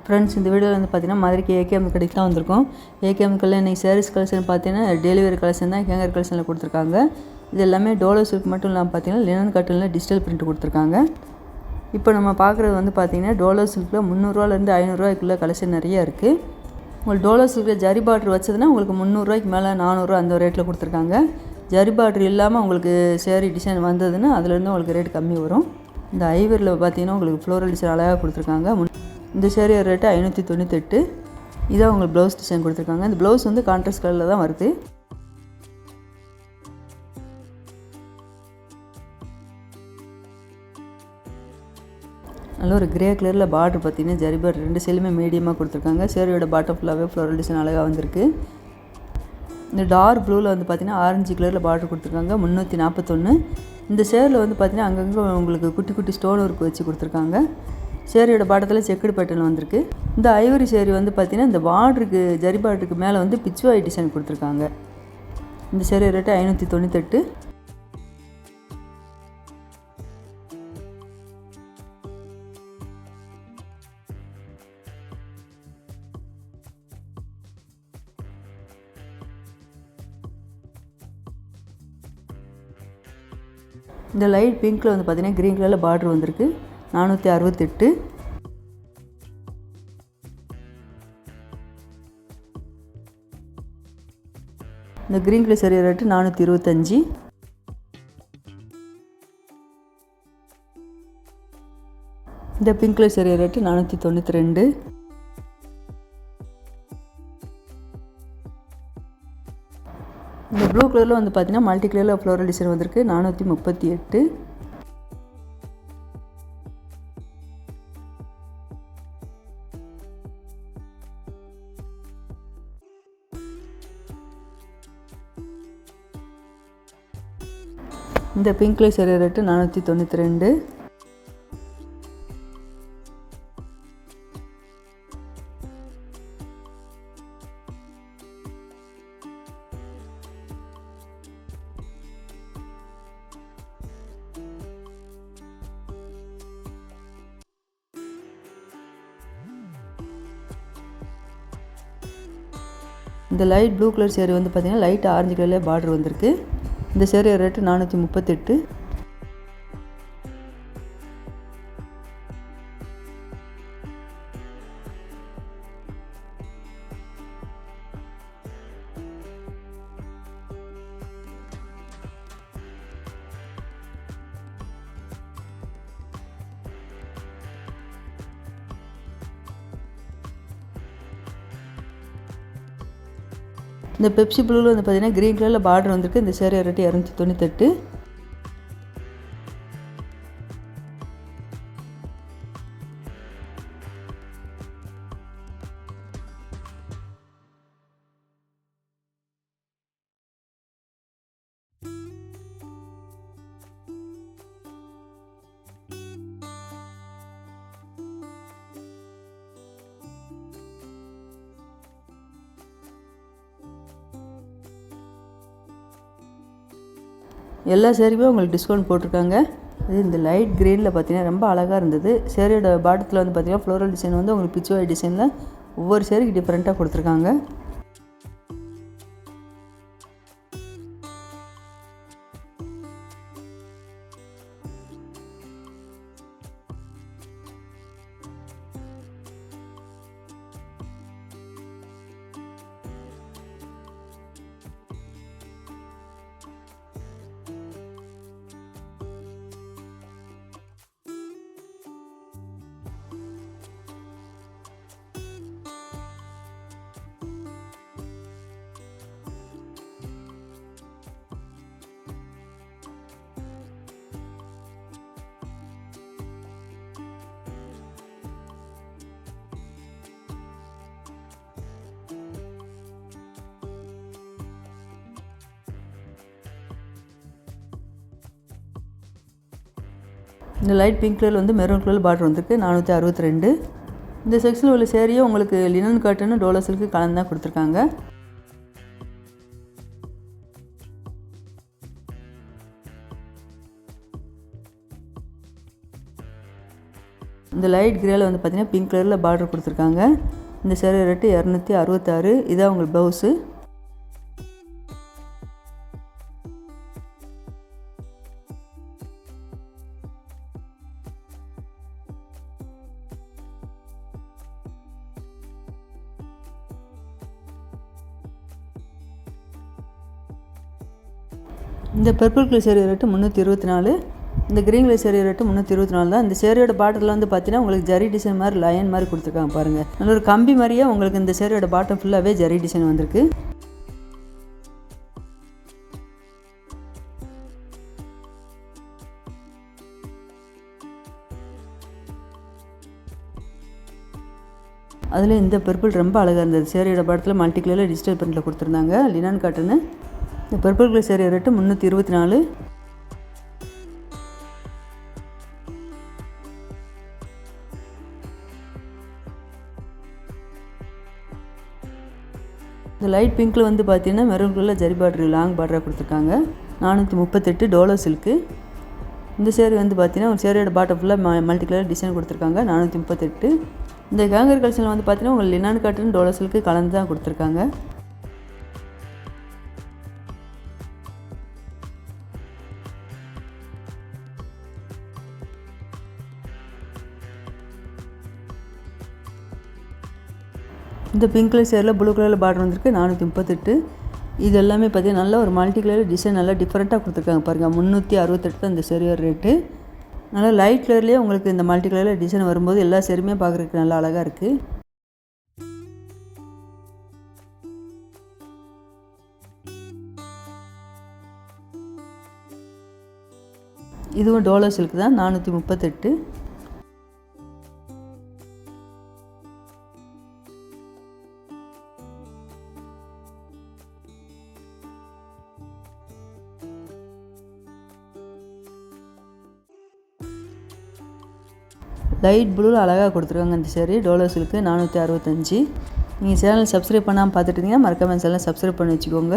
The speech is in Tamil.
ஃப்ரெண்ட்ஸ், இந்த வீடியோவில் வந்து பார்த்தீங்கன்னா மதுரைக்கு ஏகேஎம் கடைக்கு தான் வந்திருக்கோம். ஏகேஎம் கடையில் இன்றைக்கி சாரீஸ் கலெக்ஷன் பார்த்தீங்கன்னா டெலிவரி கலெக்ஷன் தான் ஹேங்கர் கலெக்ஷனில் கொடுத்துருக்காங்க. இது எல்லாமே டோலோ சில்க் மட்டும் இல்லாமல் பார்த்தீங்கன்னா லினன் காட்டனில் டிஜிட்டல் பிரிண்ட் கொடுத்துருக்காங்க. இப்போ நம்ம பார்க்குறது வந்து பார்த்தீங்கன்னா டோலோ சில்கில் 300ரூவாலேருந்து 500ரூவாய்க்குள்ளே கலெக்ஷன் நிறைய இருக்குது. உங்களுக்கு டோலோ சில்கில் ஜரி பார்டர் வச்சதுன்னா உங்களுக்கு 300ரூவாய்க்கு மேலே 400 அந்த ரேட்டில் கொடுத்துருக்காங்க. ஜரி பார்டர் இல்லாமல் உங்களுக்கு சேரீ டிசைன் வந்ததுன்னா அதுலேருந்து உங்களுக்கு ரேட் கம்மி வரும். இந்த ஐவரில் பார்த்தீங்கன்னா உங்களுக்கு ஃப்ளோரல் டிசைன் அழகாக கொடுத்துருக்காங்க. இந்த சேரீயோட ரேட்டு 598. இதான் உங்களுக்கு ப்ளவுஸ் டிசைன் கொடுத்துருக்காங்க. இந்த ப்ளவுஸ் வந்து கான்ட்ராஸ்ட் கலரில் தான் வருது. நல்ல ஒரு கிரே கலரில் பார்டர் பார்த்தீங்கன்னா ஜரி பார்டர் 2 சைடுமே மீடியமாக கொடுத்துருக்காங்க. சேரீயோட பாட்டம் ஃபுல்லாகவே ஃப்ளோரல் டிசைன் அழகாக வந்திருக்கு. இந்த டார்க் ப்ளூவில் வந்து பார்த்திங்கன்னா ஆரஞ்சு கலரில் பார்டர் கொடுத்துருக்காங்க. 341. இந்த சேரில் வந்து பார்த்திங்கன்னா அங்கங்கே உங்களுக்கு குட்டி குட்டி ஸ்டோன் ஒர்க் வச்சு கொடுத்துருக்காங்க. சேரீயோட பாட்டத்தில் செக்குடு பேட்டர்ன் வந்திருக்கு. இந்த ஐவரி சேரீ வந்து பார்த்திங்கன்னா இந்த பார்டருக்கு ஜரி பார்டருக்கு மேலே வந்து பிச்சுவாய் டிசைன் கொடுத்துருக்காங்க. இந்த சேரீ ரேட்டு 598. இந்த லைட் பிங்க்கில் வந்து பார்த்திங்கன்னா க்ரீன் கலரில் பார்டர் வந்திருக்கு. 468. இந்த க்ரீன் கலர் சேரீ ரேட்டு 425. இந்த பிங்க் கலர் சேரீ ரேட்டு 492. இந்த ப்ளூ கலரில் வந்து பார்த்திங்கன்னா மல்டி கலரில் ஃப்ளோரல் டிசைன் வந்திருக்கு. 438. இந்த பிங்க் கலர் சேரீ ரேட்டு 492. இந்த லைட் ப்ளூ கலர் சேரீ வந்து பார்த்திங்கன்னா லைட் ஆரஞ்சு கலரில் பார்டர் வந்திருக்கு. இந்த சேரீ ரேட்டு 438. இந்த பெப்சி ப்ளூவில் வந்து பார்த்திங்கன்னா க்ரீன் கலரில் பார்டர் வந்திருக்கு. இந்த சேரீ ரேட்டு 298. எல்லா சேரீயுமே உங்களுக்கு டிஸ்கவுண்ட் போட்டிருக்காங்க. இது இந்த லைட் க்ரீனில் பார்த்தீங்கன்னா ரொம்ப அழகாக இருந்தது. சேரீயோட பாட்டத்தில் வந்து பார்த்திங்கன்னா ஃப்ளோரல் டிசைன் வந்து உங்களுக்கு பிச்சுவாய் டிசைனில் ஒவ்வொரு சேரீக்கு டிஃப்ரெண்ட்டாக கொடுத்துருக்காங்க. இந்த லைட் பிங்க் கலரில் வந்து மெரூன் கலர் பார்டர் வந்திருக்கு. 462. இந்த செக்ஷனில் உள்ள சேரீயும் உங்களுக்கு லினன் காட்டன் டோலோ சில்க்கு கலந்து தான் கொடுத்துருக்காங்க. இந்த லைட் கிரேயில் வந்து பார்த்திங்கன்னா பிங்க் கலரில் பார்டர் கொடுத்துருக்காங்க. இந்த சேரீ ரேட்டு 266. இதான் உங்களுக்கு ப்ளவுஸு. இந்த பர்பிள் கலர் சேரீ ரேட்டு 324. இந்த க்ரீன் கலர் சேரீ ரேட்டு 324 தான். இந்த சேரீயோட பாட்டரில் வந்து பார்த்தீங்கன்னா உங்களுக்கு ஜரி டிசைன் மாதிரி லயன் மாதிரி கொடுத்துருக்காங்க பாருங்கள். நல்ல ஒரு கம்பி மாதிரியே உங்களுக்கு இந்த சேரீயோட பாட்டம் ஃபுல்லாகவே ஜரி டிசைன் வந்திருக்கு. அதில் இந்த பர்பிள் ரொம்ப அழகாக இருந்தது. சேரீயோட பாட்டத்தில் மல்டி கலரில் டிஜிட்டல் பிரிண்டில் கொடுத்துருந்தாங்க. லினான் காட்டனு. இந்த பர்பிள் கலர் சேரீ ரேட்டு 324. இந்த லைட் பிங்க்கில் வந்து பார்த்தீங்கன்னா மெரூன் கலரில் ஜரி பார்டர் லாங் பார்டராக கொடுத்துருக்காங்க. 438 டோலோ சில்க்கு. இந்த சேரீ வந்து பார்த்தீங்கன்னா ஒரு சேரீயோட பாட்டம் ஃபுல்லாக மல்டி கலர் டிசைன் கொடுத்துருக்காங்க. 438. இந்த ஹேங்கர் கலெக்ஷனில் வந்து பார்த்தீங்கன்னா உங்களுக்கு லினான் காட்டன் டோலோ சில்க்கு கலந்து தான் கொடுத்துருக்காங்க. இந்த பிங்க் கலர் சேரில் ப்ளூ கலரில் பார்டர் வந்திருக்கு. 438. இது எல்லாமே பார்த்தீங்கன்னா நல்ல ஒரு மல்டி கலர் டிசைன் நல்லா டிஃப்ரெண்ட்டாக கொடுத்துருக்காங்க பாருங்கள். 368 தான் இந்த சேரீயோட ரேட்டு. நல்லா லைட் கலர்லேயே உங்களுக்கு இந்த மல்டி கலரில் டிசைன் வரும்போது எல்லா சேரீயுமே பார்க்குறதுக்கு நல்லா அழகாக இருக்குது. இதுவும் டோலோ சில்க் தான். 438. லைட் ப்ளூவில் அழகாக கொடுத்துருக்காங்க இந்த சேரீ. டோலோ சில்க்கு 465. நீங்கள் சேனல் சப்ஸ்கிரைப் பண்ணாமல் பார்த்துட்டு இருந்தீங்கன்னா மறக்காம சேனல் சப்ஸ்கிரைப் பண்ணி வச்சுக்கோங்க.